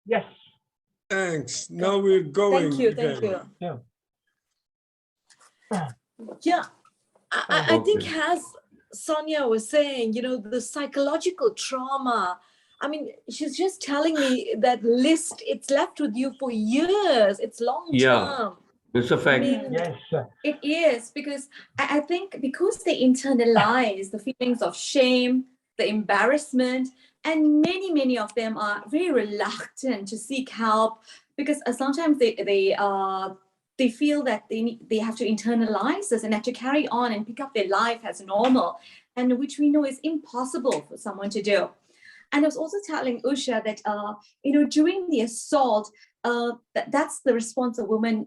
Yes. Thanks. Now we're going. Thank you. Yeah. Yeah, I think as Sonia was saying, you know, the psychological trauma, I mean, she's just telling me that list, it's left with you for years. It's long term. It's a fact. I mean, Yes. it is, because I think because they internalize the feelings of shame, the embarrassment, and many of them are very reluctant to seek help, because sometimes they feel that they have to internalize this and have to carry on and pick up their life as normal, and which we know is impossible for someone to do. And I was also telling Usha that, you know, during the assault, that's the response a woman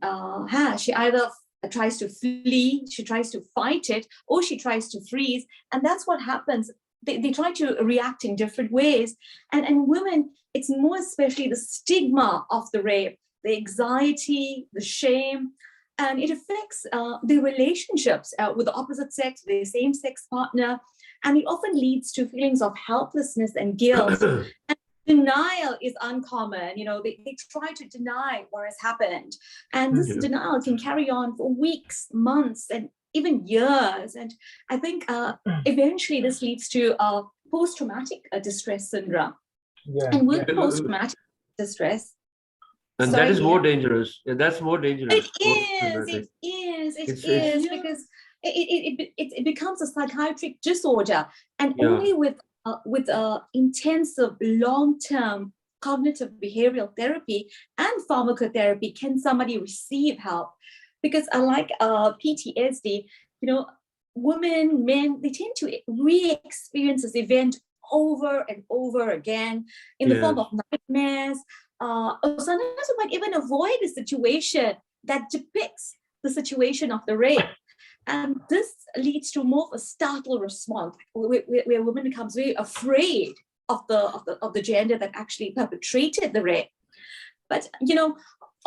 has. She either tries to flee, she tries to fight it, or she tries to freeze. And that's what happens. They try to react in different ways. And women, it's more especially the stigma of the rape, the anxiety, the shame, and it affects the relationships with the opposite sex, the same-sex partner. And it often leads to feelings of helplessness and guilt. And denial is uncommon. You know, they try to deny what has happened. And this denial can carry on for weeks, months, and even years. And I think eventually this leads to post-traumatic distress syndrome. Yeah. And with post-traumatic distress, and that is more dangerous. Yeah, that's more dangerous. It is, because it becomes a psychiatric disorder, and only with intensive long-term cognitive behavioral therapy and pharmacotherapy can somebody receive help. Because unlike PTSD, you know, women, men, they tend to re-experience this event over and over again in the form of nightmares. Or sometimes we might even avoid a situation that depicts the situation of the rape. And this leads to more of a startle response, where a woman becomes very afraid of the gender that actually perpetrated the rape. But, you know,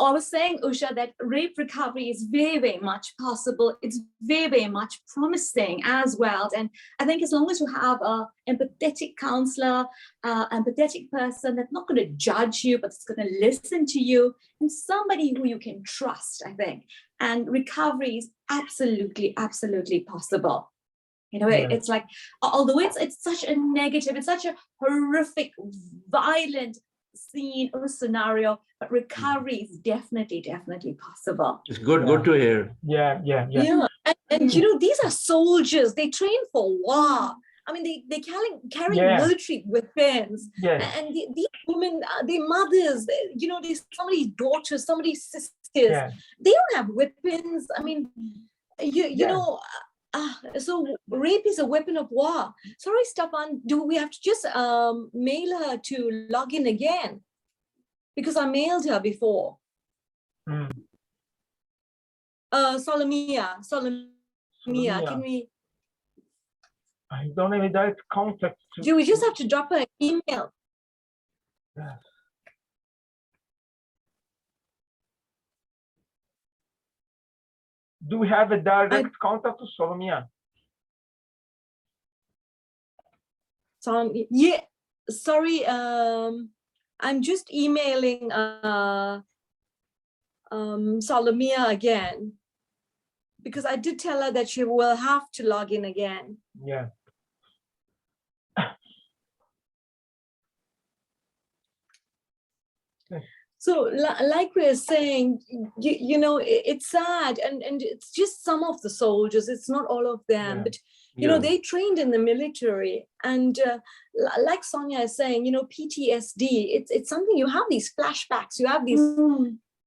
I was saying, Usha, that rape recovery is very much possible. It's very much promising as well. And I think as long as you have an empathetic counselor, empathetic person that's not going to judge you, but it's going to listen to you, and somebody who you can trust, I think. And recovery is absolutely possible. You know, it's like, although it's such a negative, it's such a horrific, violent scene or scenario, but recovery is definitely possible. It's good to hear. Yeah. And you know, these are soldiers. They train for war. I mean, they carry military weapons. Yes. And these women, their mothers, you know, somebody's daughters, somebody's sisters. Yeah. They don't have weapons. I mean, you know. So rape is a weapon of war. Sorry, Stefan, do we have to just mail her to log in again? Because I mailed her before. Solomia, can we? I don't have a direct contact. Do we just have to drop her an email? Yes. Do we have a direct contact to Solomia? Yeah, sorry, I'm just emailing Solomia again, because I did tell her that she will have to log in again. Yeah. So like we're saying, you know, it's sad, and it's just some of the soldiers, it's not all of them, but you know, they trained in the military, and like Sonia is saying, you know, PTSD, it's something, you have these flashbacks, you have these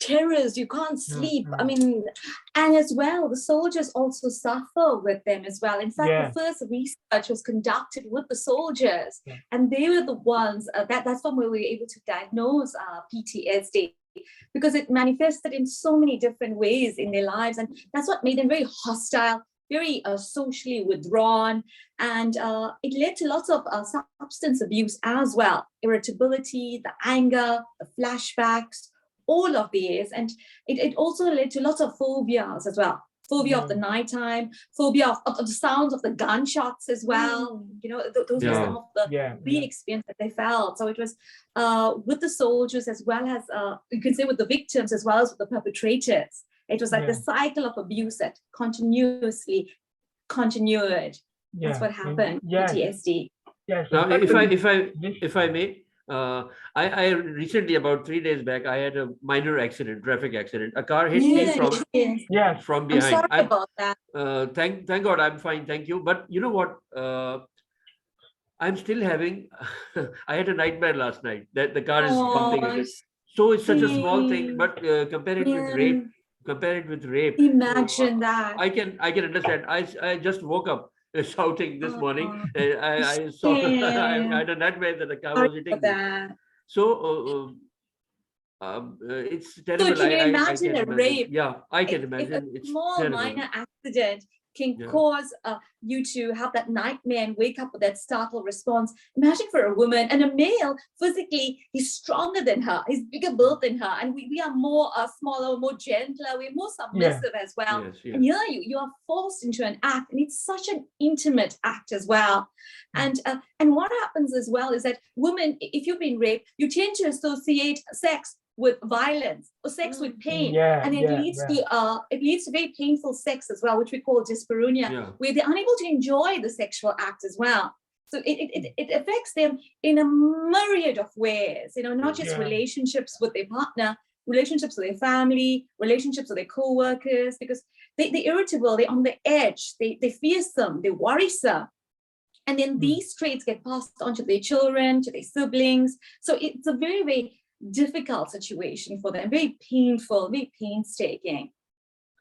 terrors, you can't sleep. I mean, and as well, the soldiers also suffer with them as well. In fact, the first research was conducted with the soldiers, and they were the ones that's when we were able to diagnose PTSD, because it manifested in so many different ways in their lives, and that's what made them very hostile, very socially withdrawn, and it led to lots of substance abuse as well, irritability, the anger, the flashbacks, all of these. And it also led to lots of phobias as well. phobia of the nighttime, phobia of the sounds of the gunshots as well. You know, those were some of the real experience that they felt. So it was with the soldiers as well as, you can say with the victims as well as with the perpetrators. It was like the cycle of abuse that continuously continued. That's what happened. PTSD. Yes. Now, if I may, I recently, about 3 days back, I had a minor accident, traffic accident. A car hit me from behind. I'm sorry about that. Thank God, I'm fine, thank you. But you know what? I'm still having. I had a nightmare last night that the car is bumping into. So it's such a small thing, but compare it with rape. Compare it with rape. Imagine that. I can understand. I just woke up shouting this morning. I saw I had a nightmare that the car was hitting me. So it's terrible. So can you imagine a rape? Yeah, I can imagine. If a small minor accident can cause you to have that nightmare and wake up with that startled response. Imagine for a woman, and a male, physically, he's stronger than her, he's bigger built than her, and we are more smaller, more gentler, we're more submissive as well. And here you are forced into an act, and it's such an intimate act as well. And what happens as well is that women, if you've been raped, you tend to associate sex with violence or sex with pain, and it leads to very painful sex as well, which we call dyspareunia, where they're unable to enjoy the sexual act as well. So it affects them in a myriad of ways, you know, not just relationships with their partner, relationships with their family, relationships with their co-workers, because they're irritable, they're on the edge, they're fearsome, they're worrisome. And then these traits get passed on to their children, to their siblings. So it's a very, very difficult situation for them, very painful, very painstaking.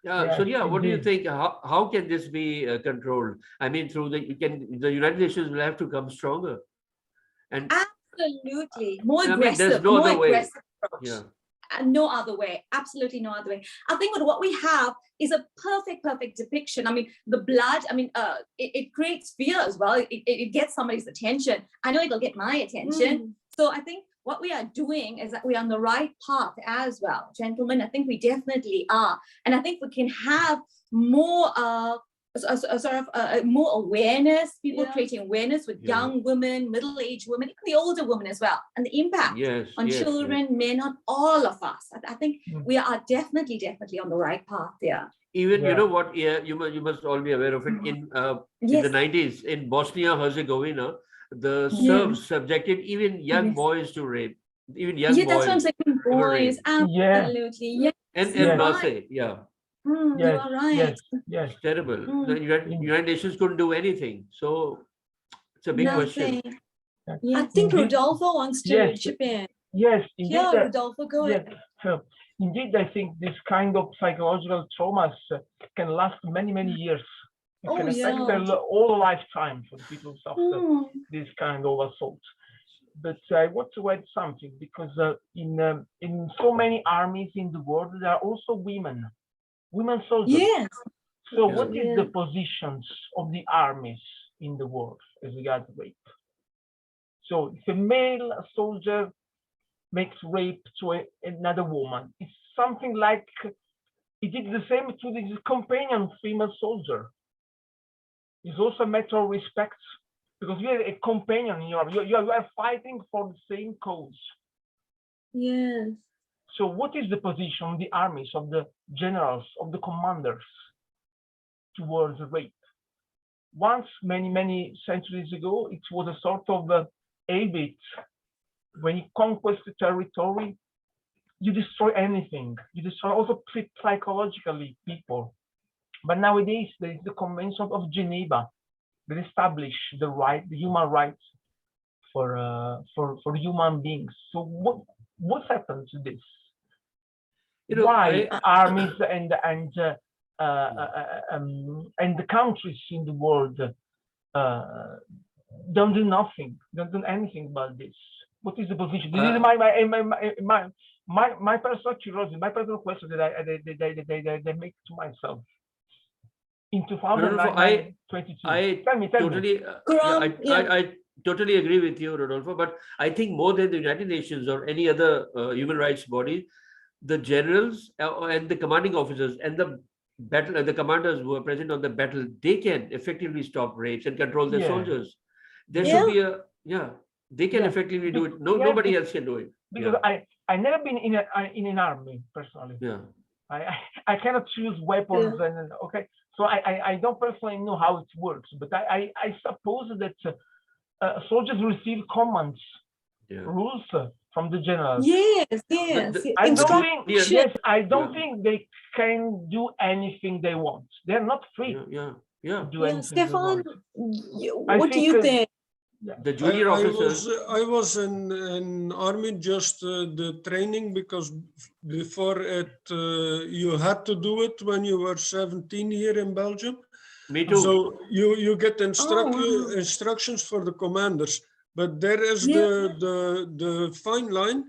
So what do you think? How can this be controlled? I mean, through the United Nations will have to come stronger. And absolutely more aggressive. There's no other way. Approach. No other way. Absolutely no other way. I think what we have is a perfect depiction. I mean, the blood. I mean, it creates fear as well. It gets somebody's attention. I know it'll get my attention. So I think what we are doing is that we are on the right path as well, gentlemen. I think we definitely are, and I think we can have more more awareness. People creating awareness with young women, middle-aged women, even the older women as well, and the impact on children, men, on all of us. I think we are definitely on the right path there. Even you know what? You must all be aware of it. In the 90s in Bosnia-Herzegovina, the Serbs subjected even young boys to rape. Even young boys. That's what I'm saying. Boys, absolutely. And Marseille, you are right. Yes. Terrible. The United Nations couldn't do anything. So it's a big question. I think Rodolfo wants to chip in. Yes, indeed. Rodolfo, go ahead. So, indeed, I think this kind of psychological traumas can last many years. It can affect all lifetime for the people who suffer this kind of assault. But I want to add something, because in so many armies in the world, there are also women soldiers. Yes. So what is the positions of the armies in the world as regards rape? So if a male soldier makes rape to another woman, it's something like he did the same to his companion female soldier. It's also a matter of respect, because you are a companion. You are fighting for the same cause. Yes. So what is the position of the armies, of the generals, of the commanders towards rape? Once, many centuries ago, it was a sort of habit. When you conquest the territory, you destroy anything. You destroy also psychologically people. But nowadays, there is the Convention of Geneva that establishes the human rights for human beings. So what happened to this? Why armies and the countries in the world don't do nothing, don't do anything about this? What is the position? This is my personal curiosity, my personal question that I make to myself. In 2022, I totally agree with you, Rodolfo. But I think more than the United Nations or any other human rights body, the generals and the commanding officers and the battle, the commanders who are present on the battle, they can effectively stop rapes and control their soldiers. There should be a, they can effectively do it. Nobody else can do it. Because I never been in an army personally. I cannot choose weapons and so I don't personally know how it works, but I suppose that soldiers receive commands, rules from the generals. Yes. I don't think they can do anything they want. They're not free to do anything. Stefan, what do you think? The junior officers. I was in army just the training, because before it you had to do it when you were 17 here in Belgium. Me too. So you get instructions for the commanders, but there is the fine line.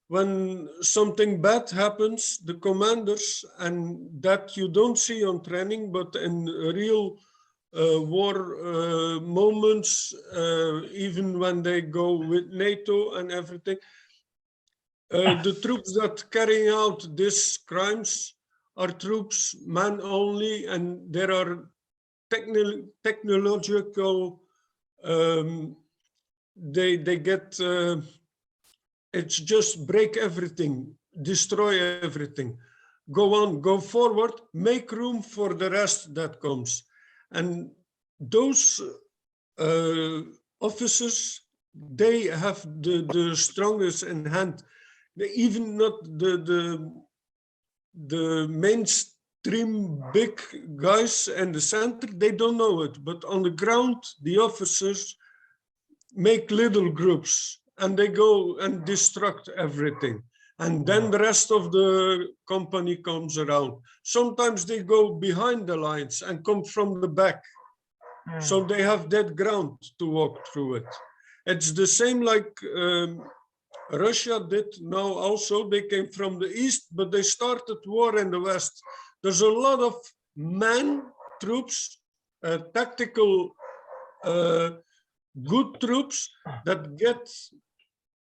When something bad happens, the commanders, and that you don't see on training, but in real war moments, even when they go with NATO and everything, the troops that carry out these crimes are troops, man only, and there are technological, they get, it's just break everything, destroy everything, go on, go forward, make room for the rest that comes. And those officers, they have the strongest in hand. They even not the mainstream big guys in the center, they don't know it, but on the ground, the officers make little groups and they go and destruct everything. And then the rest of the company comes around. Sometimes they go behind the lines and come from the back. So they have that ground to walk through it. It's the same like Russia did now also. They came from the east, but they started war in the west. There's a lot of man troops, tactical good troops that get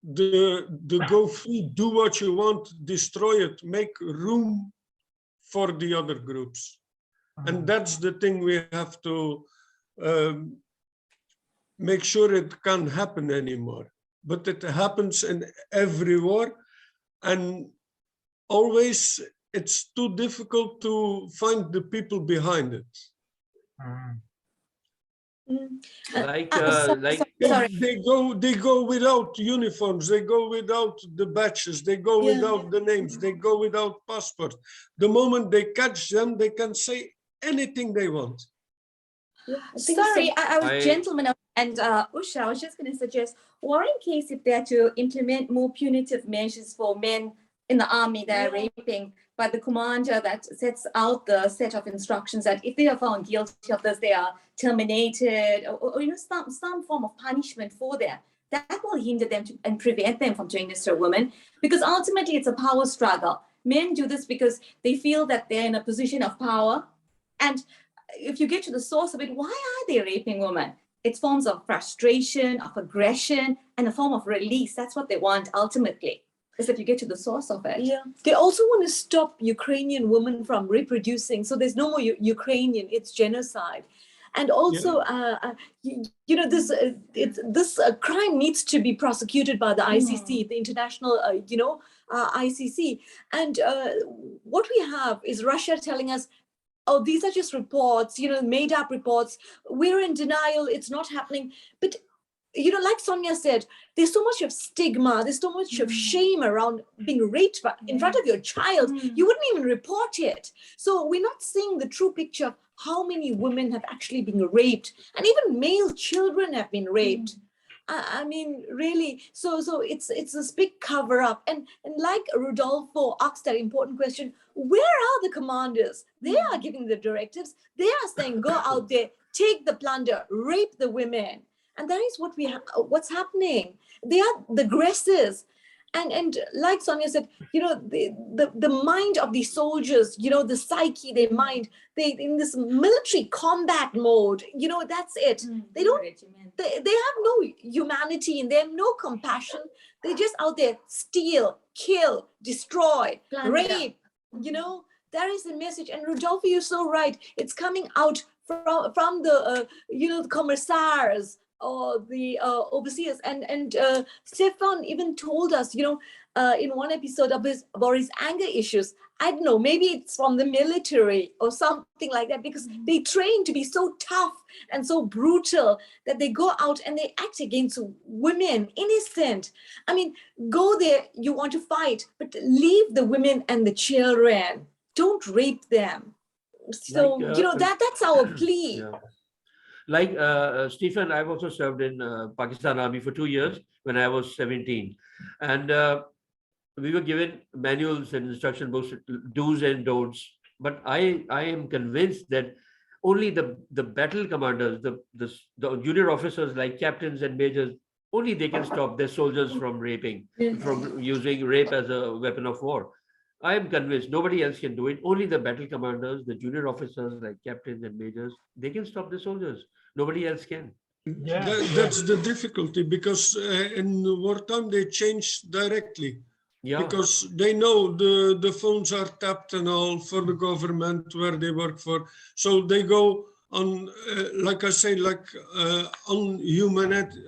the go free, do what you want, destroy it, make room for the other groups. And that's the thing we have to make sure it can't happen anymore. But it happens in every war, and always it's too difficult to find the people behind it. Like they go without uniforms, they go without the badges, they go without the names, they go without passports. The moment they catch them, they can say anything they want. Sorry, I was gentleman, and Usha, I was just going to suggest, or in case if they are to implement more punitive measures for men in the army that are raping, but the commander that sets out the set of instructions that if they are found guilty of this, they are terminated, or some form of punishment for them. That will hinder them and prevent them from doing this to a woman, because ultimately it's a power struggle. Men do this because they feel that they're in a position of power, and if you get to the source of it, why are they raping women? It's forms of frustration, of aggression, and a form of release. That's what they want ultimately, is that you get to the source of it. Yeah. They also want to stop Ukrainian women from reproducing. So there's no more Ukrainian, it's genocide. And also, this crime needs to be prosecuted by the ICC, the international, ICC. And what we have is Russia telling us, oh, these are just reports, made up reports. We're in denial. It's not happening. But, like Sonia said, there's so much of stigma. There's so much of shame around being raped in front of your child. You wouldn't even report it. So we're not seeing the true picture of how many women have actually been raped. And even male children have been raped. I mean, really, so it's this big cover up. And like Rodolfo asked that important question, where are the commanders? They are giving the directives. They are saying, go out there, take the plunder, rape the women. And that is what's happening. They are the aggressors. And like Sonia said, the mind of these soldiers, the psyche, their mind, they in this military combat mode, that's it. They don't, they have no humanity and they have no compassion. They're just out there, steal, kill, destroy, rape, There is a message, and Rodolfo, you're so right. It's coming out from the the commissars or the overseers, and Stefan even told us, in one episode about his anger issues. I don't know, maybe it's from the military or something like that, because they train to be so tough and so brutal that they go out and they act against women, innocent. I mean, go there, you want to fight, but leave the women and the children. Don't rape them. So, that's our plea. Yeah. Like Stephen, I've also served in Pakistan Army for 2 years when I was 17. And we were given manuals and instruction books, do's and don'ts. But I am convinced that only the battle commanders, the junior officers like captains and majors, only they can stop their soldiers from raping, from using rape as a weapon of war. I am convinced nobody else can do it. Only the battle commanders, the junior officers like captains and majors, they can stop the soldiers. Nobody else can. That's the difficulty, because in wartime they change directly. Yeah. Because they know the phones are tapped and all for the government where they work for. So they go on, like I say, on humanity,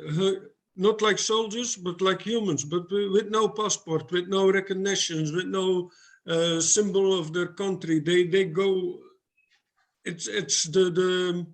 not like soldiers, but like humans, but with no passport, with no recognitions, with no symbol of their country. They go, it's the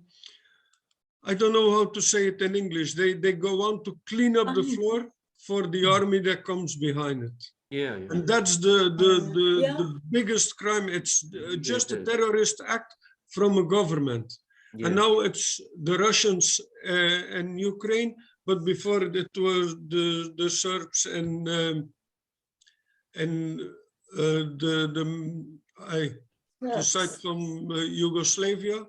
I don't know how to say it in English. They go on to clean up the floor for the army that comes behind it. Yeah. And that's the biggest crime. It's just a terrorist act from a government. Yeah. And now it's the Russians and Ukraine, but before it was the Serbs and the side from Yugoslavia.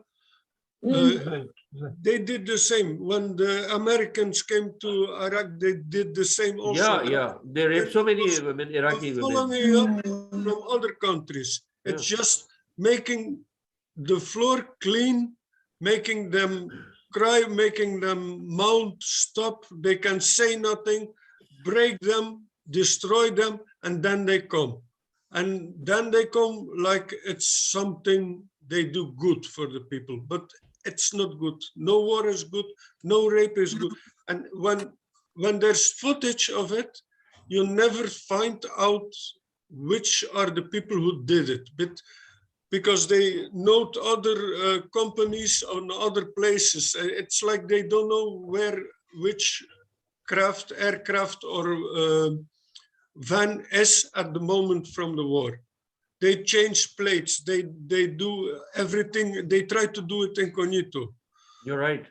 They did the same. When the Americans came to Iraq, they did the same also. Yeah. They raped so many women, Iraqi women. Following up from other countries. It's just making the floor clean, making them cry, making them mouth stop. They can say nothing, break them, destroy them, and then they come. And then they come like it's something they do good for the people. But it's not good. No war is good. No rape is good. And when there's footage of it, you never find out which are the people who did it. But because they note other companies on other places, it's like they don't know which aircraft or van is at the moment from the war. They change plates. They do everything. They try to do it incognito. You're right.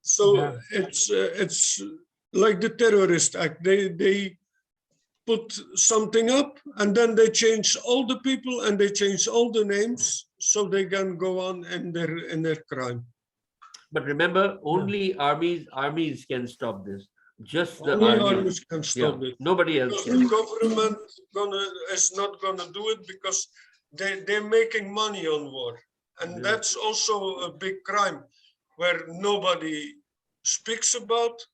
So it's like the terrorist act. They put something up and then they change all the people and they change all the names so they can go on in their crime. But remember, only armies can stop this. Just the armies can stop it. Nobody else can. The government is not gonna do it because they're making money on war, and that's also a big crime where nobody speaks about.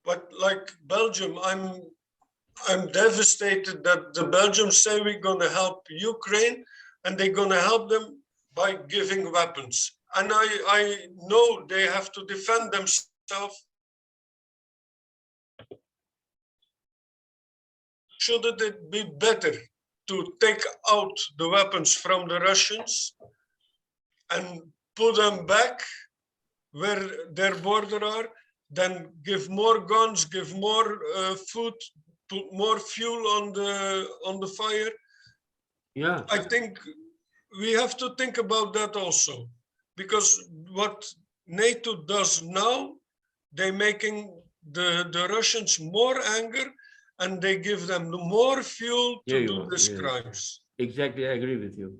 But like Belgium, I'm devastated that the Belgians say we're gonna help Ukraine, and they're gonna help them by giving weapons. And I know they have to defend themselves. Shouldn't it be better to take out the weapons from the Russians and put them back where their border are, than give more guns, give more food, put more fuel on the fire? Yeah, I think we have to think about that also, because what NATO does now, they're making the Russians more anger, and they give them more fuel to do these crimes. Exactly, I agree with you.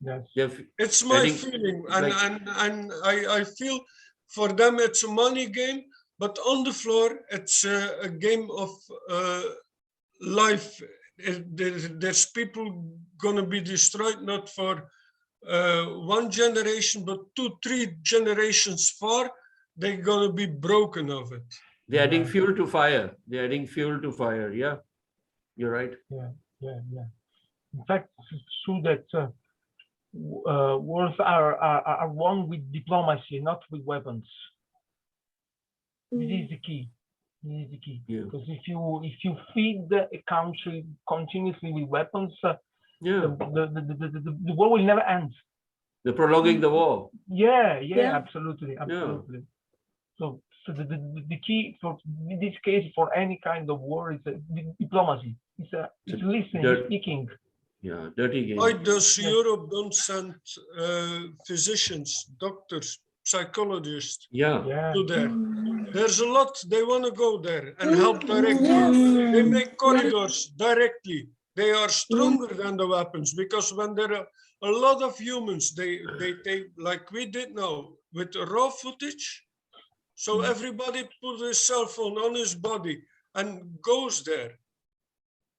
Yes. It's my feeling, and I feel for them it's a money game, but on the floor it's a game of life. There's people gonna be destroyed, not for one generation, but 2-3 generations far. They're gonna be broken of it. They're adding fuel to fire. They're adding fuel to fire. Yeah, you're right. Yeah. In fact, it's true that wars are won with diplomacy, not with weapons. This is the key. This is the key. Yeah. Because if you feed a country continuously with weapons, Yeah. the war will never end. They're prolonging the war. Yeah, Yeah. absolutely. So the key for in this case for any kind of war is diplomacy. It's listening, speaking. Yeah, dirty game. Why does Europe don't send physicians, doctors, psychologists Yeah. to there? There's a lot they want to go there and help directly. They make corridors directly. They are stronger than the weapons because when there are a lot of humans, they take like we did now with raw footage. So everybody put his cell phone on his body and goes there.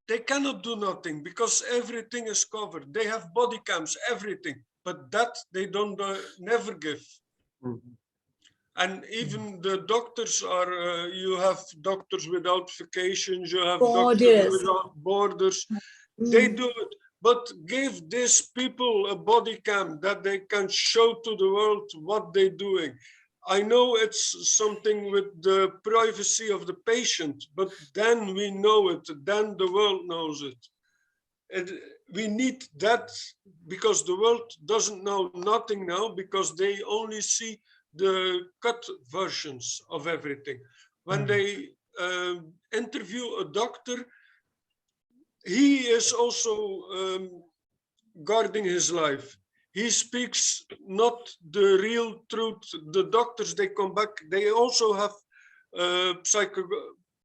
They cannot do nothing because everything is covered. They have body cams, everything, but that they don't never give. And even the doctors are, you have doctors without vacations, you have doctors without borders. They do it, but give these people a body cam that they can show to the world what they're doing. I know it's something with the privacy of the patient, but then we know it, then the world knows it. And we need that because the world doesn't know nothing now because they only see the cut versions of everything. When they interview a doctor, he is also guarding his life. He speaks not the real truth. The doctors, they come back, they also have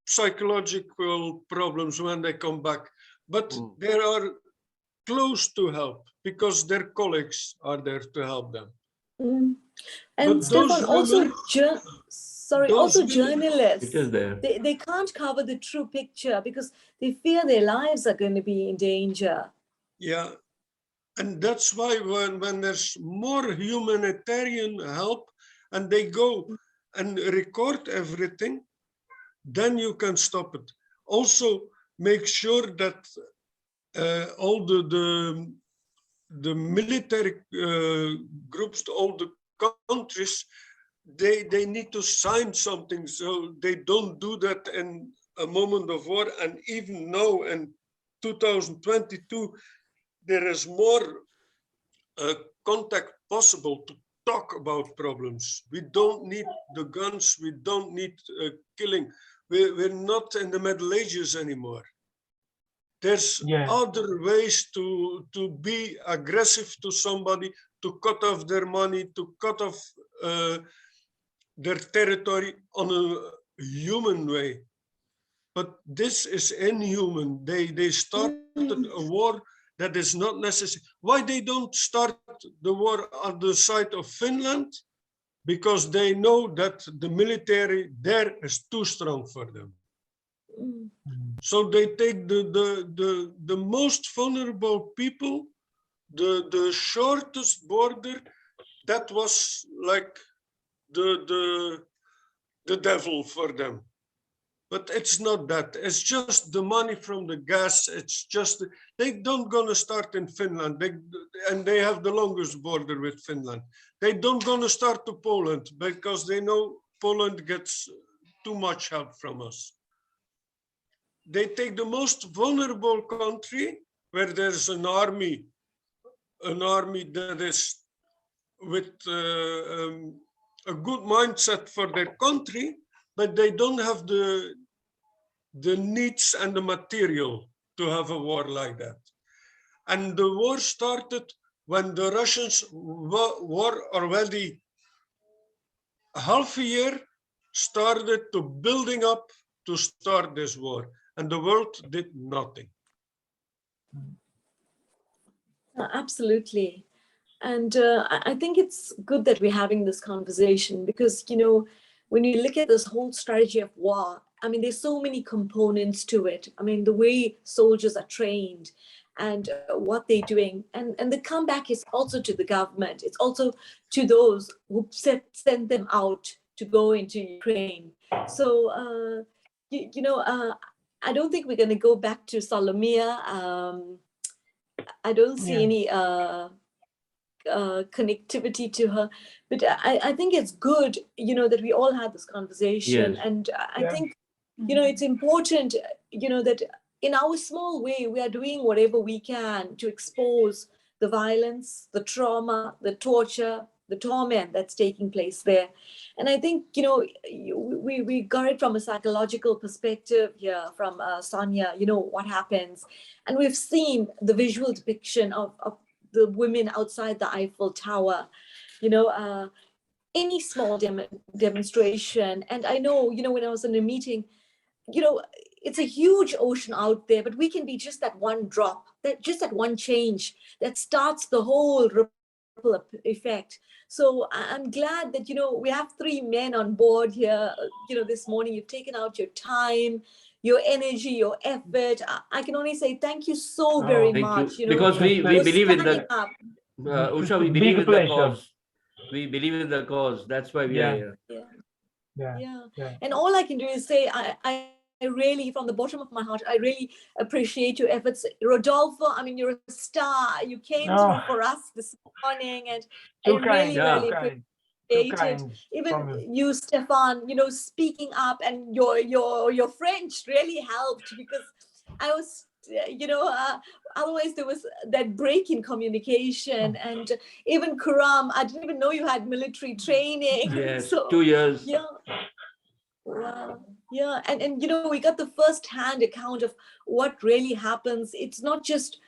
psychological problems when they come back, but they are close to help because their colleagues are there to help them. And Stefan, also, journalists, it is there. They can't cover the true picture because they fear their lives are going to be in danger. Yeah. And that's why when there's more humanitarian help and they go and record everything, then you can stop it. Also, make sure that all the military groups, all the countries, they need to sign something so they don't do that in a moment of war. And even now in 2022, there is more contact possible to talk about problems. We don't need the guns. We don't need killing. We're not in the Middle Ages anymore. There's other ways to be aggressive to somebody, to cut off their money, to cut off their territory on a human way. But this is inhuman. They started a war that is not necessary. Why they don't start the war on the side of Finland? Because they know that the military there is too strong for them. So they take the most vulnerable people, the shortest border, that was like the devil for them. But it's not that. It's just the money from the gas. It's just, they don't gonna start in Finland. And they have the longest border with Finland. They don't gonna start to Poland because they know Poland gets too much help from us. They take the most vulnerable country where there's an army that is with a good mindset for their country, but they don't have the needs and the material to have a war like that. And the war started when the Russians were already half a year started to building up to start this war, and the world did nothing. Absolutely. And I think it's good that we're having this conversation because, you know, when you look at this whole strategy of war, I mean, there's so many components to it. I mean, the way soldiers are trained and what they're doing. And the comeback is also to the government. It's also to those who sent them out to go into Ukraine. So, I don't think we're going to go back to Solomia. I don't see any connectivity to her. But I think it's good, that we all had this conversation. Yes. And I think, it's important, that in our small way, we are doing whatever we can to expose the violence, the trauma, the torture, the torment that's taking place there. And I think, we got it from a psychological perspective here from Sonia, what happens. And we've seen the visual depiction of the women outside the Eiffel Tower, any small demonstration. And I know, when I was in a meeting, it's a huge ocean out there, but we can be just that one drop, that one change that starts the whole ripple effect. So I'm glad that, we have 3 men on board here, this morning. You've taken out your time, your energy, your effort. I can only say thank you so very much. Because we believe in the, Usha, we believe in the cause. We believe in the cause. That's why we are here. Yeah. And all I can do is say, I really, from the bottom of my heart, I really appreciate your efforts. Rodolfo, I mean, you're a star. You came through for us this morning, and I really appreciate it. Even you, Stefan, speaking up, and your French really helped, because I was, otherwise there was that break in communication. And even Kuram, I didn't even know you had military training. Yes, so, 2 years. Yeah. Wow. Yeah. And we got the first-hand account of what really happens. It's not just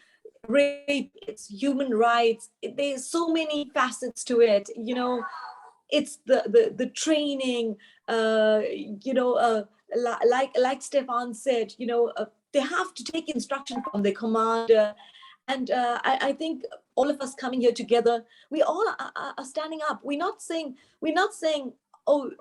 rape, it's human rights. There's so many facets to it. It's the training, like Stefan said, they have to take instruction from their commander. And I think all of us coming here together, we all are standing up. We're not saying, oh,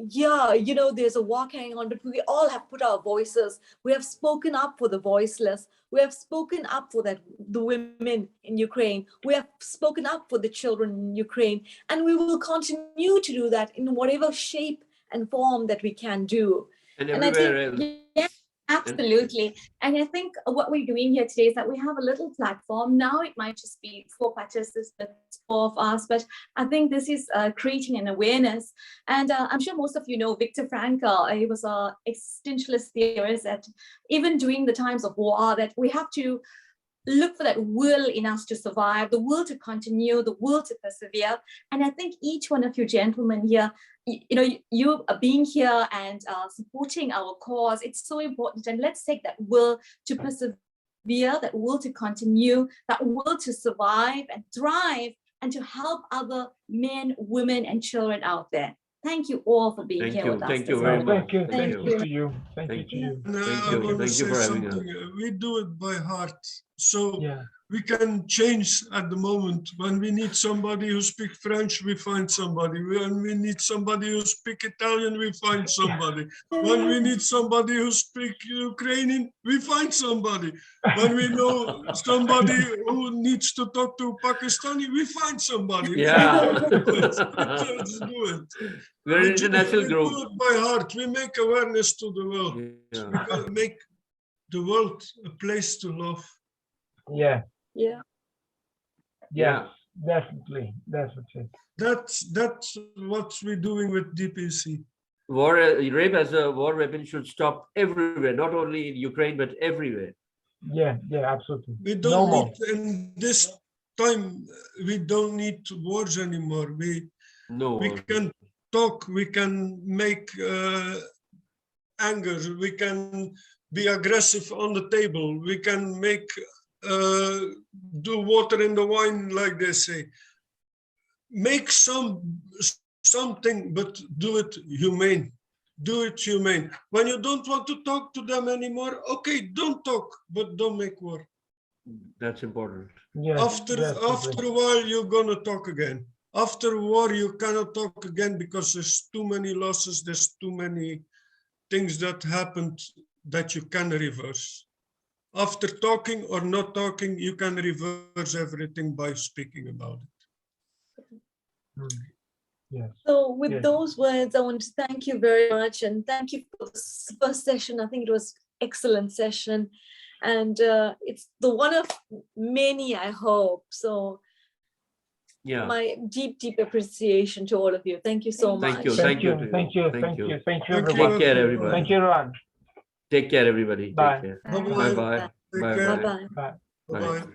yeah, there's a war carrying on, but we all have put our voices. We have spoken up for the voiceless. We have spoken up for the women in Ukraine. We have spoken up for the children in Ukraine. And we will continue to do that in whatever shape and form that we can do. And everywhere else. Yeah, absolutely. And I think what we're doing here today is that we have a little platform. Now it might just be 4 participants, 4 of us, but I think this is creating an awareness. And I'm sure most of you know Viktor Frankl. He was an existentialist theorist that even during the times of war, that we have to look for that will in us to survive, the will to continue, the will to persevere. And I think each one of you gentlemen here, you being here and supporting our cause, it's so important. And let's take that will to persevere, that will to continue, that will to survive and thrive, and to help other men, women, and children out there. Thank you all for being here with us. Thank you very much. Thank you to you. Thank you to you. I want to say something. We do it by heart. So we can change at the moment. When we need somebody who speaks French, we find somebody. When we need somebody who speaks Italian, we find somebody. When we need somebody who speaks Ukrainian, we find somebody. When we know somebody who needs to talk to Pakistani, we find somebody. Yeah. Let's do it. We're an international group. We do it by heart. We make awareness to the world. We can make the world a place to love. Yeah. Yeah. Definitely. That's what we're doing with DPC. Rape as a war weapon should stop everywhere, not only in Ukraine, but everywhere. Yeah, absolutely. We don't need, in this time, we don't need wars anymore. We can talk, we can make anger, we can be aggressive on the table, we can make do water in the wine, like they say. Make something, but do it humane. Do it humane. When you don't want to talk to them anymore, okay, don't talk, but don't make war. That's important. Yes, after a while, you're gonna talk again. After war, you cannot talk again because there's too many losses. There's too many things that happened that you can reverse. After talking or not talking, you can reverse everything by speaking about it. Yes. So with those words, I want to thank you very much, and thank you for this first session. I think it was an excellent session, and it's the one of many, I hope. So Yeah. My deep appreciation to all of you. Thank you so much. Thank you. Thank you. to Thank you. Thank Thank you. you. Thank you, Thank you. everyone. Take care, everybody. Thank you, everyone. Take care, everybody. Bye. Take care. Bye. Bye-bye. Bye-bye. Take Bye-bye. care. Bye-bye. Bye. Bye. Bye-bye.